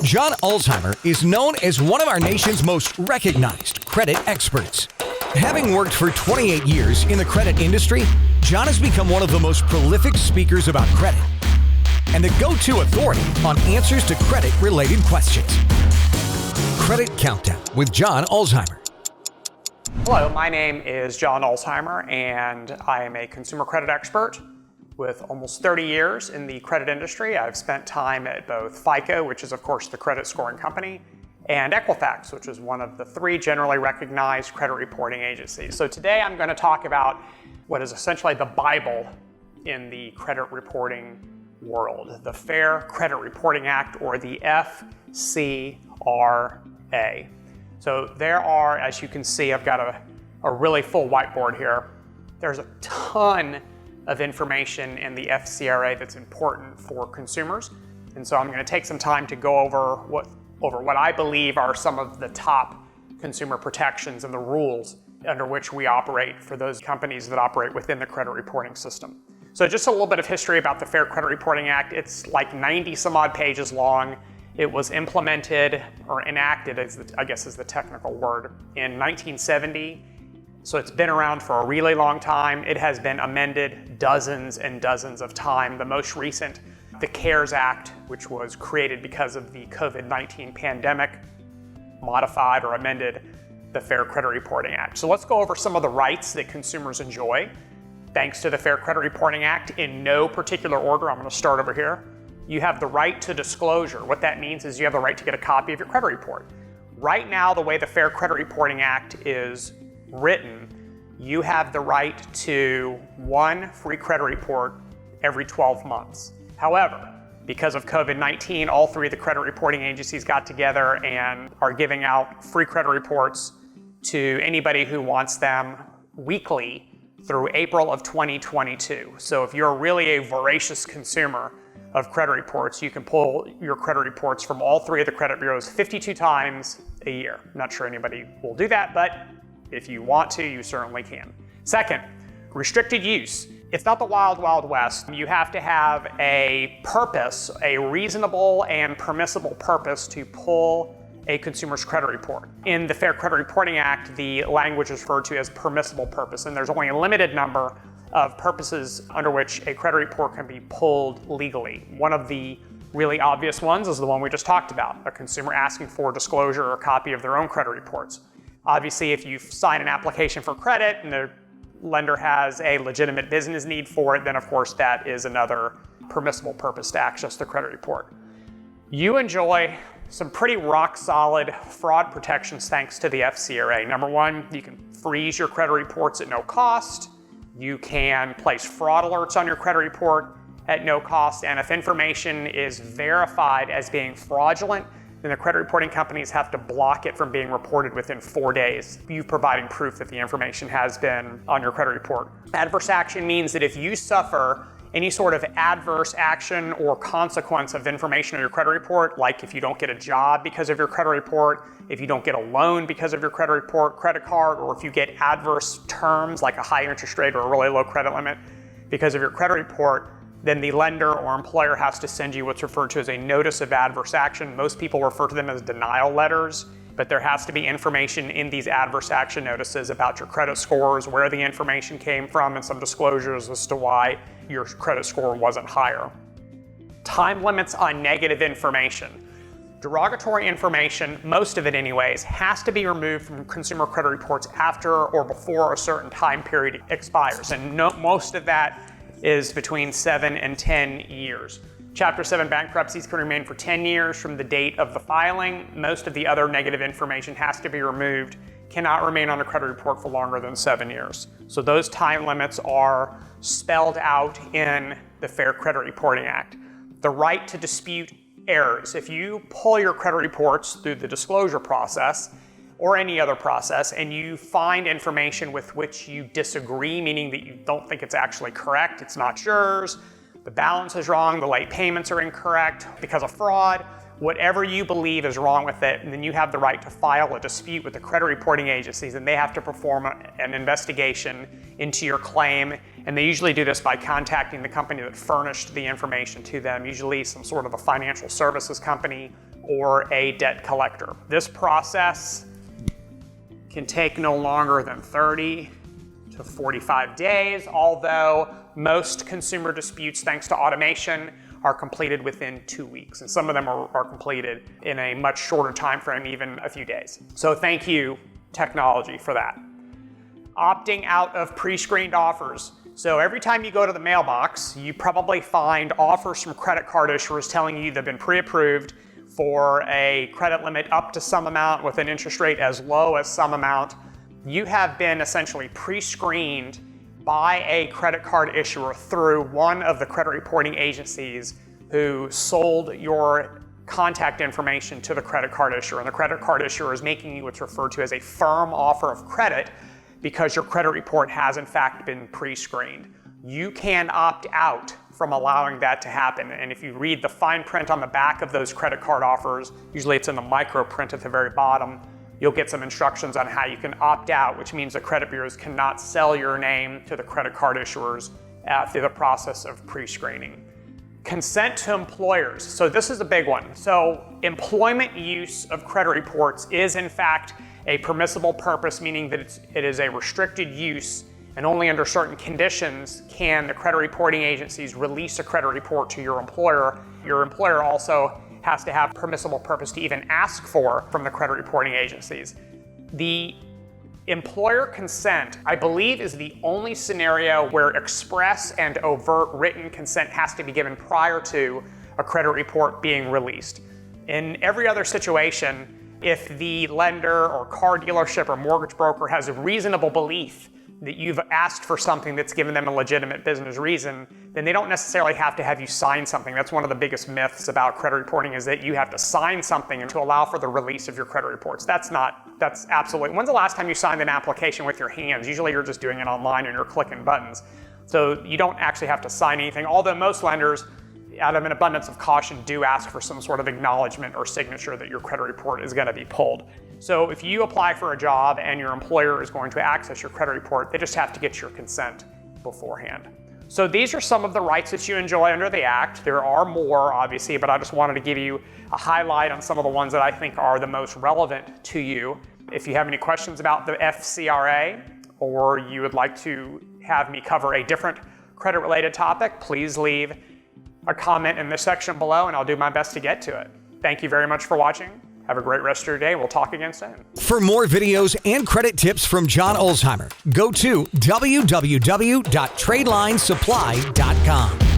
John Ulzheimer is known as one of our nation's most recognized credit experts. Having worked for 28 years in the credit industry, John has become one of the most prolific speakers about credit and the go-to authority on answers to credit-related questions. Credit Countdown with John Ulzheimer. Hello, my name is John Ulzheimer, and I am a consumer credit expert with almost 30 years in the credit industry. I've spent time at both FICO, which is of course the credit scoring company, and Equifax, which is one of the three generally recognized credit reporting agencies. So today I'm going to talk about what is essentially the Bible in the credit reporting world, the Fair Credit Reporting Act, or the FCRA. So there are, as you can see, I've got a really full whiteboard here. There's a ton of information in the FCRA that's important for consumers. And so I'm going to take some time to go over what I believe are some of the top consumer protections and the rules under which we operate for those companies that operate within the credit reporting system. So just a little bit of history about the Fair Credit Reporting Act. It's like 90 some odd pages long. It was implemented or enacted, I guess is the technical word, in 1970. So it's been around for a really long time. It has been amended dozens and dozens of times. The most recent, the CARES Act, which was created because of the COVID-19 pandemic, modified or amended the Fair Credit Reporting Act. So let's go over some of the rights that consumers enjoy thanks to the Fair Credit Reporting Act in no particular order. I'm going to start over here. You have the right to disclosure. What that means is you have the right to get a copy of your credit report. Right now, the way the Fair Credit Reporting Act is written, you have the right to one free credit report every 12 months. However, because of COVID-19, all three of the credit reporting agencies got together and are giving out free credit reports to anybody who wants them weekly through April of 2022. So if you're really a voracious consumer of credit reports, you can pull your credit reports from all three of the credit bureaus 52 times a year. I'm not sure anybody will do that, but if you want to, you certainly can. Second, restricted use. It's not the wild, wild west. You have to have a purpose, a reasonable and permissible purpose to pull a consumer's credit report. In the Fair Credit Reporting Act, the language is referred to as permissible purpose, and there's only a limited number of purposes under which a credit report can be pulled legally. One of the really obvious ones is the one we just talked about, a consumer asking for disclosure or a copy of their own credit reports. Obviously, if you sign an application for credit and the lender has a legitimate business need for it, then of course that is another permissible purpose to access the credit report. You enjoy some pretty rock solid fraud protections thanks to the FCRA. Number one, you can freeze your credit reports at no cost. You can place fraud alerts on your credit report at no cost. And if information is verified as being fraudulent, then the credit reporting companies have to block it from being reported within 4 days, you providing proof that the information has been on your credit report. Adverse action means that if you suffer any sort of adverse action or consequence of information on your credit report, like if you don't get a job because of your credit report, if you don't get a loan because of your credit report, credit card, or if you get adverse terms like a high interest rate or a really low credit limit because of your credit report, then the lender or employer has to send you what's referred to as a notice of adverse action. Most people refer to them as denial letters, but there has to be information in these adverse action notices about your credit scores, where the information came from, and some disclosures as to why your credit score wasn't higher. Time limits on negative information. Derogatory information, most of it anyways, has to be removed from consumer credit reports after or before a certain time period expires, and most of that is between 7 and 10 years. Chapter 7 bankruptcies can remain for 10 years from the date of the filing. Most of the other negative information has to be removed, cannot remain on a credit report for longer than 7 years. So those time limits are spelled out in the Fair Credit Reporting Act. The right to dispute errors. If you pull your credit reports through the disclosure process, or any other process, and you find information with which you disagree, meaning that you don't think it's actually correct, it's not yours, the balance is wrong, the late payments are incorrect because of fraud, whatever you believe is wrong with it, and then you have the right to file a dispute with the credit reporting agencies, and they have to perform an investigation into your claim, and they usually do this by contacting the company that furnished the information to them, usually some sort of a financial services company or a debt collector. This process can take no longer than 30 to 45 days, although most consumer disputes, thanks to automation, are completed within 2 weeks, and some of them are completed in a much shorter time frame, even a few days. So thank you, technology, for that. Opting out of pre-screened offers. So every time you go to the mailbox, you probably find offers from credit card issuers telling you they've been pre-approved for a credit limit up to some amount with an interest rate as low as some amount. You have been essentially pre-screened by a credit card issuer through one of the credit reporting agencies who sold your contact information to the credit card issuer. And the credit card issuer is making you what's referred to as a firm offer of credit because your credit report has in fact been pre-screened. You can opt out from allowing that to happen. And if you read the fine print on the back of those credit card offers, usually it's in the micro print at the very bottom, you'll get some instructions on how you can opt out, which means the credit bureaus cannot sell your name to the credit card issuers through the process of pre-screening. Consent to employers. So this is a big one. So employment use of credit reports is in fact a permissible purpose, meaning that it is a restricted use, and only under certain conditions can the credit reporting agencies release a credit report to your employer. Your employer also has to have permissible purpose to even ask for from the credit reporting agencies. The employer consent, I believe, is the only scenario where express and overt written consent has to be given prior to a credit report being released. In every other situation, if the lender or car dealership or mortgage broker has a reasonable belief that you've asked for something that's given them a legitimate business reason, then they don't necessarily have to have you sign something. That's one of the biggest myths about credit reporting, is that you have to sign something to allow for the release of your credit reports. That's absolutely, when's the last time you signed an application with your hands? Usually you're just doing it online and you're clicking buttons. So you don't actually have to sign anything, although most lenders, out of an abundance of caution, do ask for some sort of acknowledgement or signature that your credit report is going to be pulled. So if you apply for a job and your employer is going to access your credit report, they just have to get your consent beforehand. So these are some of the rights that you enjoy under the Act. There are more, obviously, but I just wanted to give you a highlight on some of the ones that I think are the most relevant to you. If you have any questions about the FCRA, or you would like to have me cover a different credit-related topic, please leave a comment in this section below and I'll do my best to get to it. Thank you very much for watching. Have a great rest of your day. We'll talk again soon. For more videos and credit tips from John Ulzheimer, go to www.tradelinesupply.com.